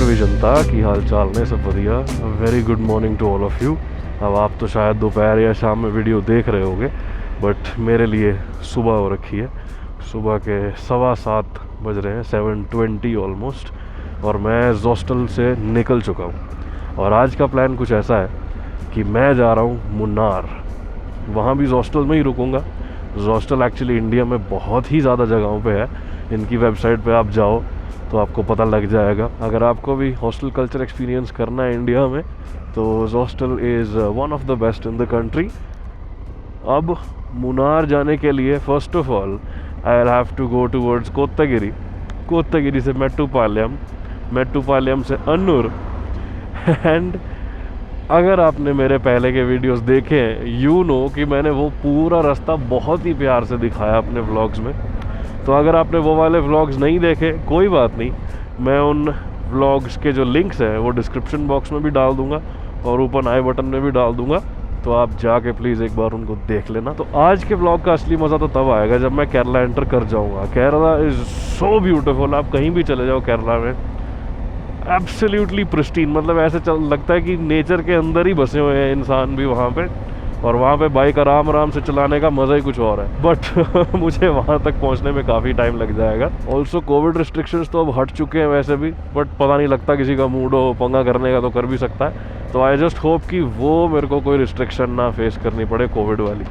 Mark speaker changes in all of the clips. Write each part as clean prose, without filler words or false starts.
Speaker 1: भी जनता की हाल चाल ने सब बढ़िया। Very good morning to all of you. अब आप तो शायद दोपहर या शाम में वीडियो देख रहे होगे, बट मेरे लिए सुबह हो रखी है। सुबह के 7:15 बज रहे हैं, 7:20 ऑलमोस्ट, और मैं जोस्टल से निकल चुका हूँ। और आज का प्लान कुछ ऐसा है कि मैं जा रहा हूँ मुन्नार। वहाँ भी जोस्टल में ही रुकूँगा। जोस्टल एक्चुअली इंडिया में बहुत ही ज़्यादा जगहों पे है। इनकी वेबसाइट पे आप जाओ तो आपको पता लग जाएगा। अगर आपको भी हॉस्टल कल्चर एक्सपीरियंस करना है इंडिया में, तो Zostel is one of the best in the country. अब मुन्नार जाने के लिए first of all I will have to go towards Kotagiri. Kotagiri से मेट्टुपालयम, मेट्टुपालयम से अन्नूर। एंड अगर आपने मेरे पहले के वीडियोस देखे हैं, यू नो कि मैंने वो पूरा रास्ता बहुत ही प्यार से दिखाया अपने व्लॉग्स में। तो अगर आपने वो वाले व्लॉग्स नहीं देखे, कोई बात नहीं, मैं उन व्लॉग्स के जो लिंक्स हैं वो डिस्क्रिप्शन बॉक्स में भी डाल दूंगा और ऊपर आई बटन में भी डाल दूंगा, तो आप जाके प्लीज़ एक बार उनको देख लेना। तो आज के व्लॉग का असली मज़ा तो तब आएगा जब मैं केरला एंटर कर जाऊंगा। Kerala is so beautiful. आप कहीं भी चले जाओ केरला में, एब्सोल्युटली प्रिस्टीन। मतलब ऐसे लगता है कि नेचर के अंदर ही बसे हुए हैं इंसान भी वहाँ पे, और वहाँ पे बाइक आराम आराम से चलाने का मज़ा ही कुछ और है। बट मुझे वहाँ तक पहुँचने में काफ़ी टाइम लग जाएगा। ऑल्सो कोविड रिस्ट्रिक्शंस तो अब हट चुके हैं वैसे भी, बट पता नहीं लगता किसी का मूड हो पंगा करने का तो कर भी सकता है। तो आई जस्ट होप कि वो मेरे को कोई रिस्ट्रिक्शन ना फेस करनी पड़े कोविड वाली।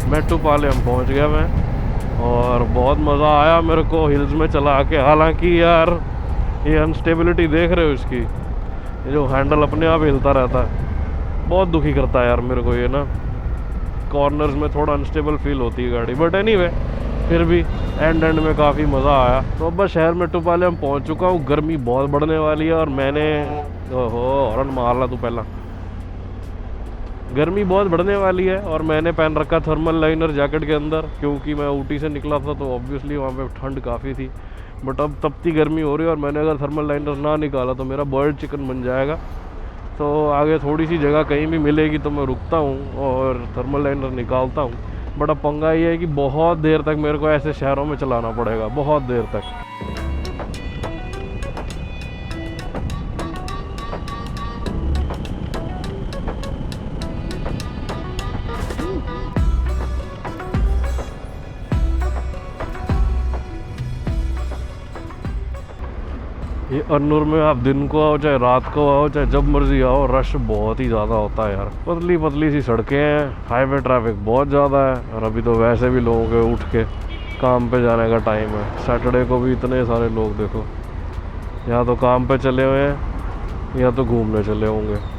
Speaker 1: मेट्टुपालयम पहुंच गया मैं, और बहुत मज़ा आया मेरे को हिल्स में चला के। हालांकि यार ये अनस्टेबिलिटी देख रहे हो इसकी, ये जो हैंडल अपने आप हिलता रहता है, बहुत दुखी करता है यार मेरे को ये ना। कॉर्नर्स में थोड़ा अनस्टेबल फील होती है गाड़ी, बट एनीवे फिर भी एंड में काफ़ी मज़ा आया। तो अब बस शहर मेट्टुपालयम पहुंच चुका हूँ। गर्मी बहुत बढ़ने वाली है, और मैंने हॉर्न मार ला तू पहला। गर्मी बहुत बढ़ने वाली है और मैंने पहन रखा थर्मल लाइनर जैकेट के अंदर, क्योंकि मैं ऊटी से निकला था तो ऑब्वियसली वहाँ पे ठंड काफ़ी थी। बट अब तपती गर्मी हो रही है और मैंने अगर थर्मल लाइनर ना निकाला तो मेरा बर्ड चिकन बन जाएगा। तो आगे थोड़ी सी जगह कहीं भी मिलेगी तो मैं रुकता हूँ और थर्मल लाइनर निकालता हूँ। बट अब पंगा ये है कि बहुत देर तक मेरे को ऐसे शहरों में चलाना पड़ेगा, बहुत देर तक। ये अन्नूर में आप दिन को आओ चाहे रात को आओ चाहे जब मर्जी आओ, रश बहुत ही ज़्यादा होता है यार। पतली पतली सी सड़कें हैं, हाईवे ट्रैफिक बहुत ज़्यादा है और अभी तो वैसे भी लोगों के उठ के काम पे जाने का टाइम है। सैटरडे को भी इतने सारे लोग देखो, या तो काम पे चले हुए हैं या तो घूमने चले होंगे।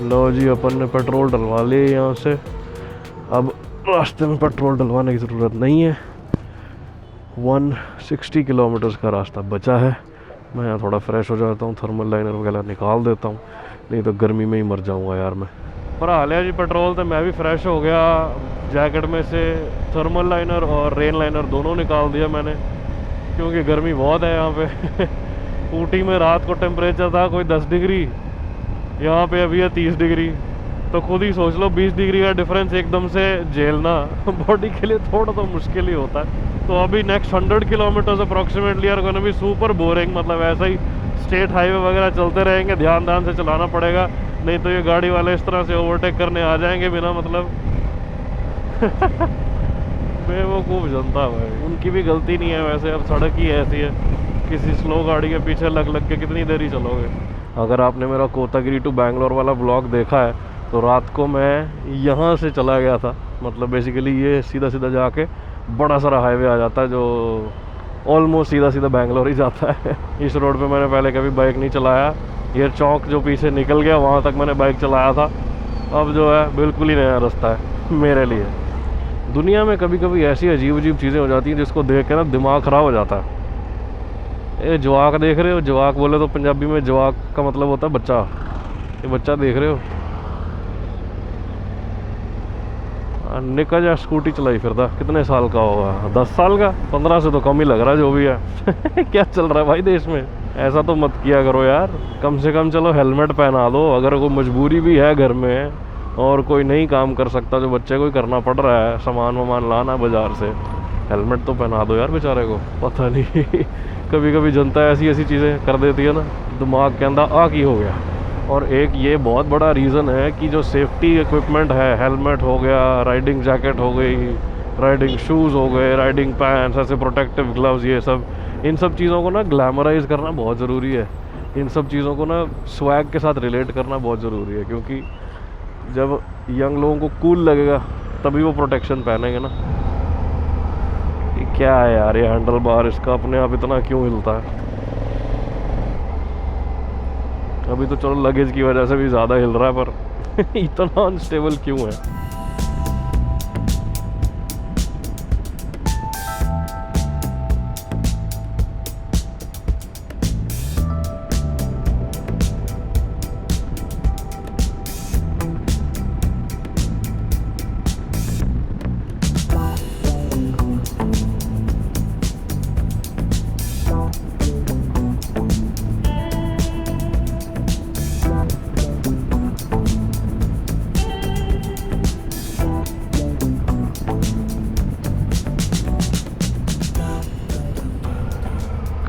Speaker 1: लो जी, अपन ने पेट्रोल डलवा लिया यहाँ से। अब रास्ते में पेट्रोल डलवाने की ज़रूरत नहीं है। 160 किलोमीटर्स का रास्ता बचा है। मैं यहाँ थोड़ा फ्रेश हो जाता हूँ, थर्मल लाइनर वगैरह निकाल देता हूँ, नहीं तो गर्मी में ही मर जाऊँगा यार मैं। पर हाल है जी पेट्रोल तो मैं भी फ्रेश हो गया। जैकेट में से थर्मल लाइनर और रेन लाइनर दोनों निकाल दिया मैंने, क्योंकि गर्मी बहुत है यहाँ पे। ऊटी में रात को टेम्परेचर था कोई 10 डिग्री, यहाँ पे अभी है 30 डिग्री। तो खुद ही सोच लो 20 डिग्री का डिफरेंस एकदम से झेलना बॉडी के लिए थोड़ा तो मुश्किल ही होता है। तो अभी next 100 kilometres approximately are gonna be super boring. मतलब ऐसा ही स्टेट हाईवे वगैरह चलते रहेंगे, ध्यान से चलाना पड़ेगा, नहीं तो ये गाड़ी वाले इस तरह से ओवरटेक करने आ जाएंगे बिना मतलब। बेवकूफ़ जनता भाई, उनकी भी गलती नहीं है वैसे, अब सड़क ही ऐसी है। किसी स्लो गाड़ी के पीछे लग के कितनी देर ही चलोगे। अगर आपने मेरा कोतागिरी टू बैंगलोर वाला ब्लॉग देखा है तो रात को मैं यहाँ से चला गया था। मतलब बेसिकली ये सीधा सीधा जाके बड़ा सारा हाईवे आ जाता है जो ऑलमोस्ट सीधा सीधा बैंगलोर ही जाता है। इस रोड पे मैंने पहले कभी बाइक नहीं चलाया। ये चौक जो पीछे निकल गया वहाँ तक मैंने बाइक चलाया था। अब जो है बिल्कुल ही नया रास्ता है मेरे लिए। दुनिया में कभी कभी ऐसी अजीब अजीब चीज़ें हो जाती हैं जिसको देख के ना दिमाग ख़राब हो जाता है। ये जवाक देख रहे हो, जवाक बोले तो पंजाबी में जवाक का मतलब होता है बच्चा। ये बच्चा देख रहे हो, निका जा स्कूटी चलाई फिरता, कितने साल का होगा, 10 साल का, 15 से तो कम ही लग रहा है जो भी है। क्या चल रहा है भाई देश में, ऐसा तो मत किया करो यार। कम से कम चलो हेलमेट पहना दो। अगर कोई मजबूरी भी है घर में और कोई नहीं काम कर सकता, जो बच्चे को ही करना पड़ रहा है, सामान वामान लाना बाजार से, हेलमेट तो पहना दो यार बेचारे को। पता नहीं कभी कभी जनता ऐसी ऐसी चीज़ें कर देती है ना, दिमाग के अंदर आ की हो गया। और एक ये बहुत बड़ा रीज़न है कि जो सेफ्टी इक्विपमेंट है, हेलमेट हो गया, राइडिंग जैकेट हो गई, राइडिंग शूज़ हो गए, राइडिंग पैंट्स, ऐसे प्रोटेक्टिव ग्लव्स, ये सब, इन सब चीज़ों को ना ग्लैमराइज करना बहुत ज़रूरी है। इन सब चीज़ों को ना स्वैग के साथ रिलेट करना बहुत ज़रूरी है, क्योंकि जब यंग लोगों को कूल लगेगा तभी वो प्रोटेक्शन पहनेंगे ना। क्या है यार ये हैंडल बार, इसका अपने आप इतना क्यों हिलता है। अभी तो चलो लगेज की वजह से भी ज़्यादा हिल रहा है, पर इतना अनस्टेबल क्यों है।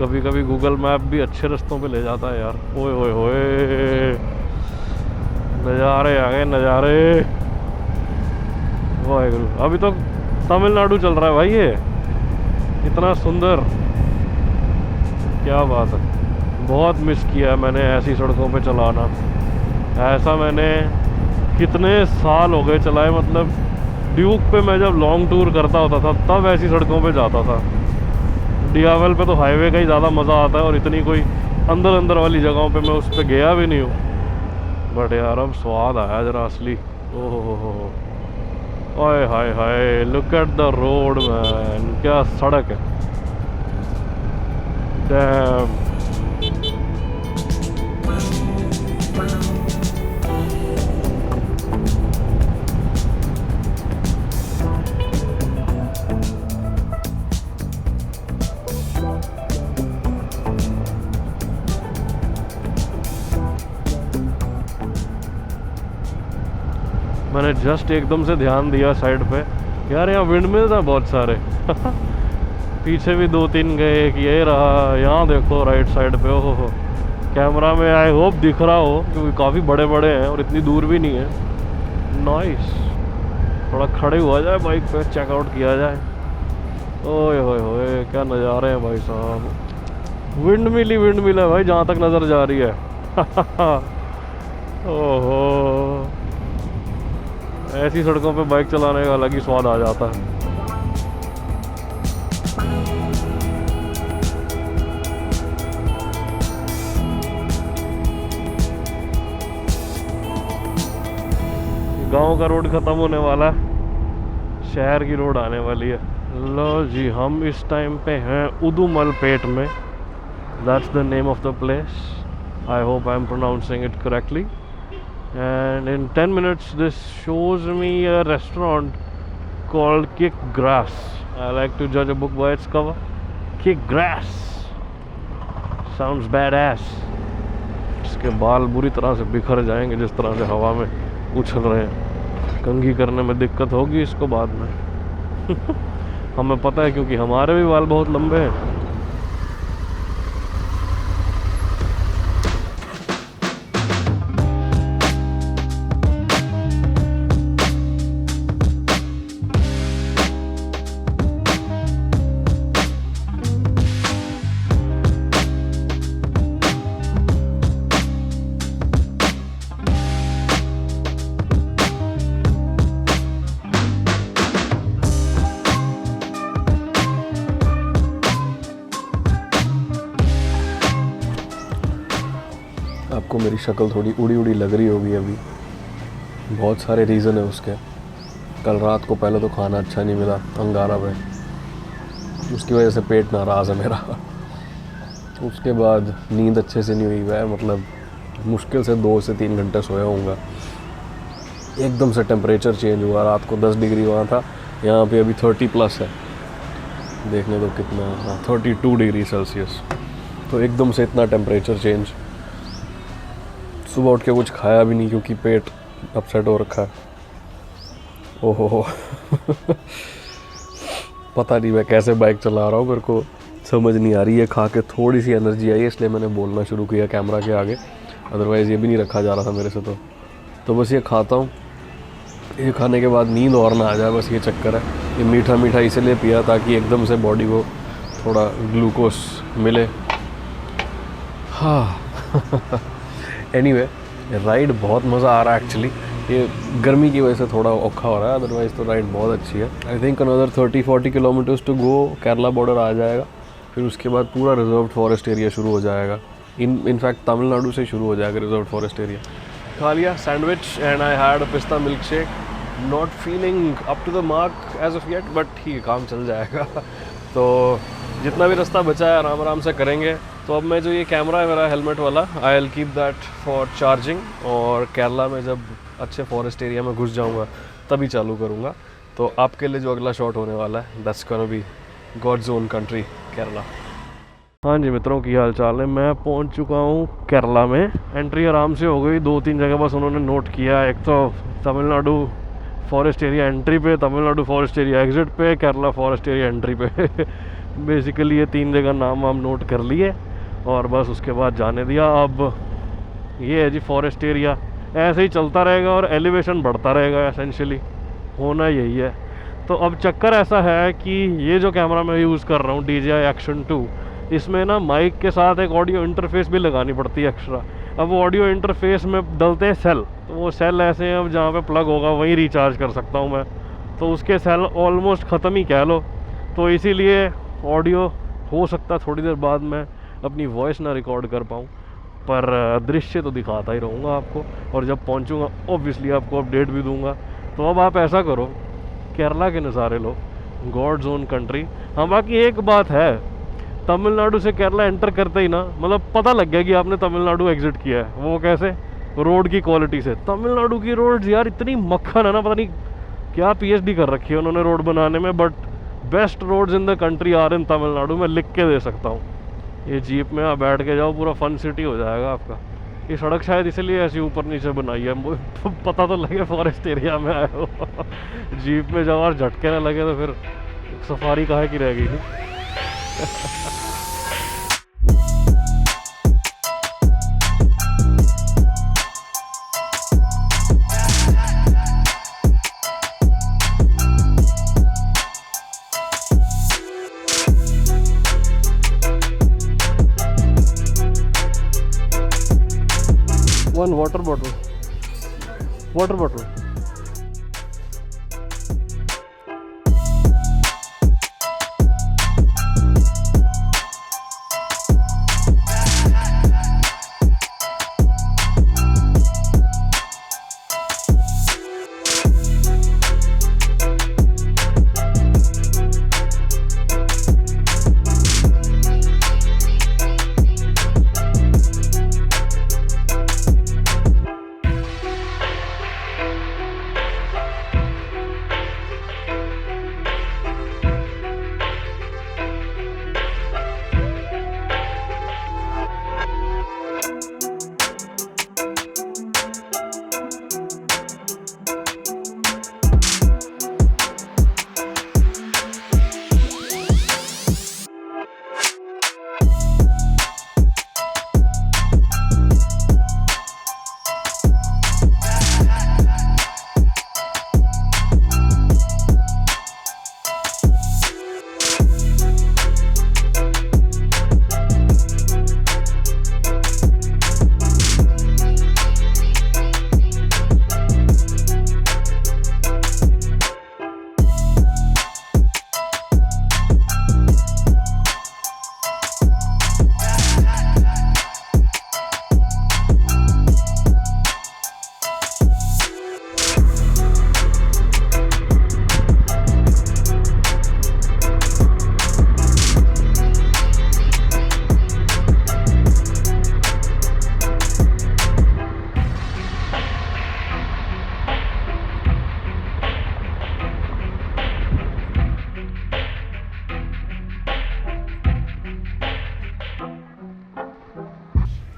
Speaker 1: कभी कभी गूगल मैप भी अच्छे रास्तों पे ले जाता है यार। ओए ओए ओए, नज़ारे आ गए, नज़ारे, वाहेगुरु। अभी तो तमिलनाडु चल रहा है भाई, ये इतना सुंदर, क्या बात है। बहुत मिस किया मैंने ऐसी सड़कों पे चलाना। ऐसा मैंने कितने साल हो गए चलाए। मतलब ड्यूक पे मैं जब लॉन्ग टूर करता होता था तब ऐसी सड़कों पे जाता था। DRL पे तो हाईवे का ही ज़्यादा मज़ा आता है, और इतनी कोई अंदर अंदर वाली जगहों पे मैं उस पर गया भी नहीं हूँ। बट यार अब स्वाद आया जरा असली। ओहो, ओए हाय हाय, look at the road man, क्या सड़क है। डैम। मैंने जस्ट एकदम से ध्यान दिया साइड पे, यार यहाँ विंड मिल्स हैं बहुत सारे। पीछे भी 2-3 गए, एक ये रहा, यहाँ देखो राइट साइड पे। ओहो, कैमरा में आई होप दिख रहा हो क्योंकि काफ़ी बड़े बड़े हैं और इतनी दूर भी नहीं है। नाइस, थोड़ा खड़े हुआ जाए बाइक पे, चेकआउट किया जाए। ओए होए होए, क्या नज़ारे हैं भाई साहब। विंड मिल है भाई जहाँ तक नज़र जा रही है। ओहो, ऐसी सड़कों पे बाइक चलाने का अलग ही स्वाद आ जाता है। गांव का रोड ख़त्म होने वाला है, शहर की रोड आने वाली है। लो जी, हम इस टाइम पे हैं उदुमलपेट में। That's the name of the place. I hope I am pronouncing it correctly. And in 10 minutes this shows me a restaurant called Kick Grass. I like to judge a book by its cover. Kick Grass sounds badass. इसके बाल बुरी तरह से बिखर जाएंगे जिस तरह से हवा में उछल रहे हैं। कंघी करने में दिक्कत होगी इसको बाद में। हमें पता है क्योंकि हमारे भी बाल बहुत लंबे हैं। आपको मेरी शक्ल थोड़ी उड़ी उड़ी लग रही होगी अभी, बहुत सारे रीज़न है उसके। कल रात को पहले तो खाना अच्छा नहीं मिला अंगारा पे, उसकी वजह से पेट नाराज़ है मेरा। उसके बाद नींद अच्छे से नहीं हुई है, मतलब मुश्किल से 2 से 3 घंटे सोया होऊंगा। एकदम से टेम्परेचर चेंज हुआ, रात को 10 डिग्री वहाँ था, यहाँ पे अभी 30+ है। देखने दो कितना, 32 डिग्री सेल्सियस। तो एकदम से इतना टेम्परेचर चेंज। सुबह उठ के कुछ खाया भी नहीं क्योंकि पेट अपसेट हो रखा है। ओहो। पता नहीं मैं कैसे बाइक चला रहा हूँ, मेरे को समझ नहीं आ रही है। खा के थोड़ी सी एनर्जी आई इसलिए मैंने बोलना शुरू किया कैमरा के आगे, अदरवाइज़ ये भी नहीं रखा जा रहा था मेरे से। तो बस ये खाता हूँ, ये खाने के बाद नींद और ना आ जाए, बस ये चक्कर है। ये मीठा मीठा इसलिए पिया ताकि एकदम से बॉडी को थोड़ा ग्लूकोज मिले। हाँ। एनीवे, राइड बहुत मज़ा आ रहा है एक्चुअली। ये गर्मी की वजह से थोड़ा औखा हो रहा है, अदरवाइज़ तो राइड बहुत अच्छी है। I think another 30-40 kilometres to go, Kerala border आ जाएगा। फिर उसके बाद पूरा रिजर्व्ड फॉरेस्ट एरिया शुरू हो जाएगा। इनफैक्ट तमिलनाडु से शुरू हो जाएगा रिजर्व्ड फॉरेस्ट एरिया। खा लिया sandwich and I had a pista milk shake. Not feeling up to the mark as of yet, but ठीक है, काम चल जाएगा। तो जितना भी रास्ता बचा है आराम आराम से करेंगे। तो अब मैं जो ये कैमरा है मेरा हेलमेट वाला, I will keep that for charging, और केरला में जब अच्छे फॉरेस्ट एरिया में घुस जाऊंगा तभी चालू करूंगा। तो आपके लिए जो अगला शॉट होने वाला है, that's gonna be God's own country Kerala. हाँ जी मित्रों, की हाल चाल है। मैं पहुंच चुका हूँ केरला में। एंट्री आराम से हो गई, 2-3 जगह बस उन्होंने नोट किया। एक तो तमिलनाडु फॉरेस्ट एरिया एंट्री पे, तमिलनाडु फॉरेस्ट एरिया एग्जिट पे, केरला फॉरेस्ट एरिया एंट्री पे। बेसिकली ये 3 जगह नाम हम नोट कर लिए और बस उसके बाद जाने दिया। अब ये है जी फॉरेस्ट एरिया, ऐसे ही चलता रहेगा और एलिवेशन बढ़ता रहेगा, एसेंशियली होना यही है। तो अब चक्कर ऐसा है कि ये जो कैमरा मैं यूज़ कर रहा हूँ DJI Action 2, इसमें ना माइक के साथ एक ऑडियो इंटरफेस भी लगानी पड़ती है एक्स्ट्रा। अब वो ऑडियो इंटरफेस में डलते हैं सेल, तो वो सेल ऐसे हैं, अब जहाँ पे प्लग होगा वहीं रिचार्ज कर सकता हूँ मैं। तो उसके सेल ऑलमोस्ट ख़त्म ही कह लो। तो इसीलिए ऑडियो हो सकता है थोड़ी देर बाद मैं अपनी वॉइस ना रिकॉर्ड कर पाऊँ, पर दृश्य तो दिखाता ही रहूँगा आपको, और जब पहुँचूँगा ऑब्वियसली आपको अपडेट भी दूँगा। तो अब आप ऐसा करो, केरला के नज़ारे लो, गॉड्स ओन कंट्री। हाँ, बाकी एक बात है, तमिलनाडु से केरला एंटर करते ही ना मतलब पता लग गया कि आपने तमिलनाडु एग्जिट किया है। वो कैसे? रोड की क्वालिटी से। तमिलनाडु की रोड्स यार इतनी मक्खन है ना, पता नहीं क्या पीएचडी कर रखी है उन्होंने रोड बनाने में, but best roads in the country are in Tamil Nadu. मैं लिख के दे सकता हूँ। ये जीप में आप बैठ के जाओ, पूरा फन सिटी हो जाएगा आपका। ये सड़क शायद इसलिए ऐसी ऊपर नीचे बनाई है, पता तो लगे फॉरेस्ट एरिया में आए हो। जीप में जाओ और झटके ना लगे तो फिर सफारी काहे की रह गई। One water bottle. Water bottle.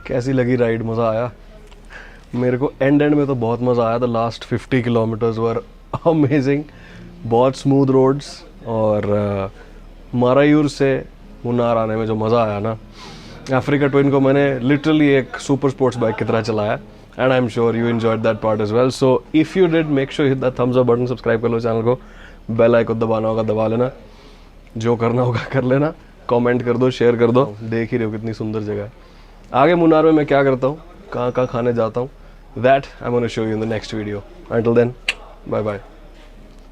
Speaker 1: कैसी लगी राइड? मज़ा आया? मेरे को एंड में तो बहुत मज़ा आया। The last 50 kilometres were amazing. बहुत स्मूथ रोड्स, और मारायूर से मुन्नार आने में जो मज़ा आया ना, अफ्रीका ट्विन को मैंने लिटरली एक सुपर स्पोर्ट्स बाइक की तरह चलाया, and I am sure you enjoyed that part as well. So if you did, make sure hit that thumbs up button, subscribe कर लो चैनल को, बेल आइकन दबाना होगा दबा लेना, जो करना होगा कर लेना, कमेंट कर दो, शेयर कर दो। देख ही रहे हो कितनी सुंदर जगह है। आगे मुन्नार में मैं क्या करता हूँ, कहाँ कहाँ खाने जाता हूँ, that I am gonna show you in the next video. Until then, bye bye.